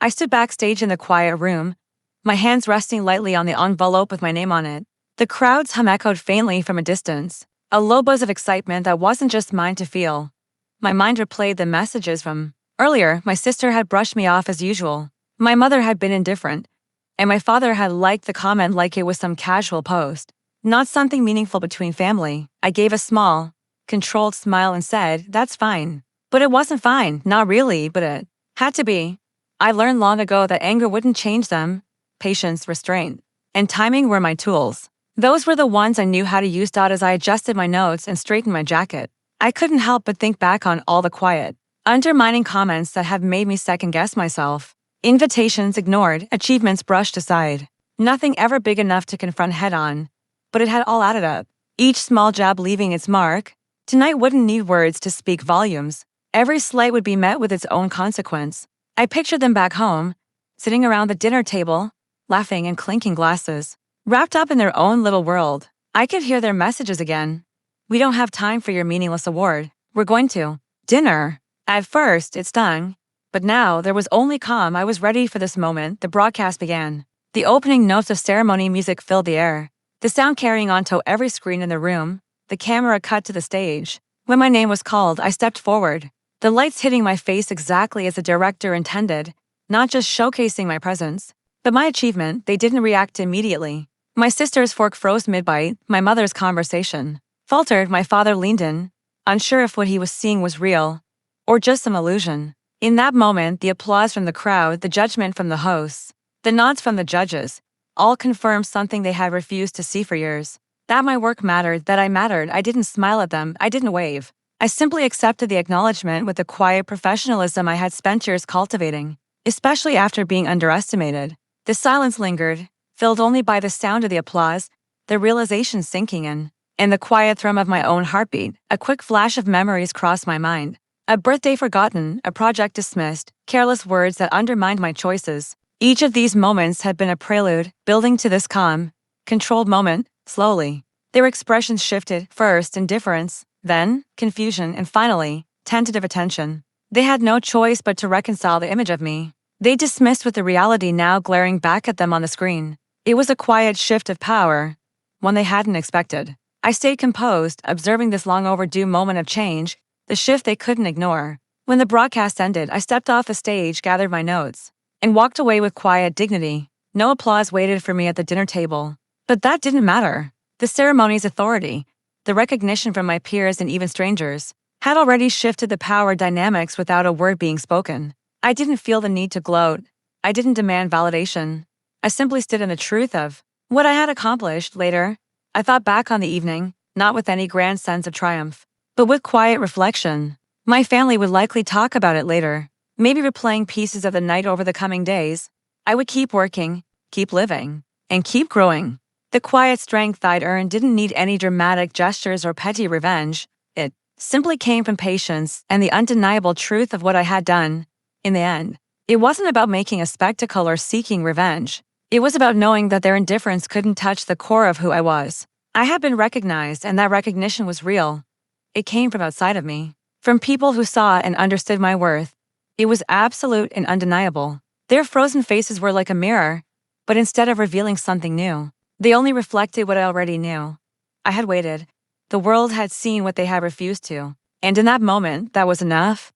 I stood backstage in the quiet room, my hands resting lightly on the envelope with my name on it. The crowd's hum echoed faintly from a distance, a low buzz of excitement that wasn't just mine to feel. My mind replayed the messages from earlier. My sister had brushed me off as usual. My mother had been indifferent, and my father had liked the comment like it was some casual post, not something meaningful between family. I gave a small, controlled smile and said, "That's fine." But it wasn't fine, not really, but it had to be. I learned long ago that anger wouldn't change them. Patience, restraint, and timing were my tools. Those were the ones I knew how to use. As I adjusted my notes and straightened my jacket, I couldn't help but think back on all the quiet, undermining comments that have made me second-guess myself. Invitations ignored, achievements brushed aside. Nothing ever big enough to confront head-on, but it had all added up, each small jab leaving its mark. Tonight wouldn't need words to speak volumes. Every slight would be met with its own consequence. I pictured them back home, sitting around the dinner table, laughing and clinking glasses, wrapped up in their own little world. I could hear their messages again. "We don't have time for your meaningless award. We're going to dinner." At first, it stung, but now there was only calm. I was ready for this moment. The broadcast began. The opening notes of ceremony music filled the air, the sound carrying onto every screen in the room. The camera cut to the stage. When my name was called, I stepped forward, the lights hitting my face exactly as the director intended, not just showcasing my presence, but my achievement. They didn't react immediately. My sister's fork froze mid-bite, my mother's conversation faltered. My father leaned in, unsure if what he was seeing was real or just some illusion. In that moment, the applause from the crowd, the judgment from the hosts, the nods from the judges, all confirmed something they had refused to see for years. That my work mattered, that I mattered. I didn't smile at them, I didn't wave. I simply accepted the acknowledgement with the quiet professionalism I had spent years cultivating, especially after being underestimated. The silence lingered, filled only by the sound of the applause, the realization sinking in, and the quiet thrum of my own heartbeat. A quick flash of memories crossed my mind. A birthday forgotten, a project dismissed, careless words that undermined my choices. Each of these moments had been a prelude, building to this calm, controlled moment. Slowly, their expressions shifted, first indifference, then confusion, and finally, tentative attention. They had no choice but to reconcile the image of me they dismissed with the reality now glaring back at them on the screen. It was a quiet shift of power, one they hadn't expected. I stayed composed, observing this long overdue moment of change, the shift they couldn't ignore. When the broadcast ended, I stepped off the stage, gathered my notes, and walked away with quiet dignity. No applause waited for me at the dinner table. But that didn't matter. The ceremony's authority, the recognition from my peers and even strangers, had already shifted the power dynamics without a word being spoken. I didn't feel the need to gloat. I didn't demand validation. I simply stood in the truth of what I had accomplished. Later, I thought back on the evening, not with any grand sense of triumph, but with quiet reflection. My family would likely talk about it later, maybe replaying pieces of the night over the coming days. I would keep working, keep living, and keep growing. The quiet strength I'd earned didn't need any dramatic gestures or petty revenge. It simply came from patience and the undeniable truth of what I had done. In the end, it wasn't about making a spectacle or seeking revenge. It was about knowing that their indifference couldn't touch the core of who I was. I had been recognized, and that recognition was real. It came from outside of me, from people who saw and understood my worth. It was absolute and undeniable. Their frozen faces were like a mirror, but instead of revealing something new, they only reflected what I already knew. I had waited. The world had seen what they had refused to. And in that moment, that was enough.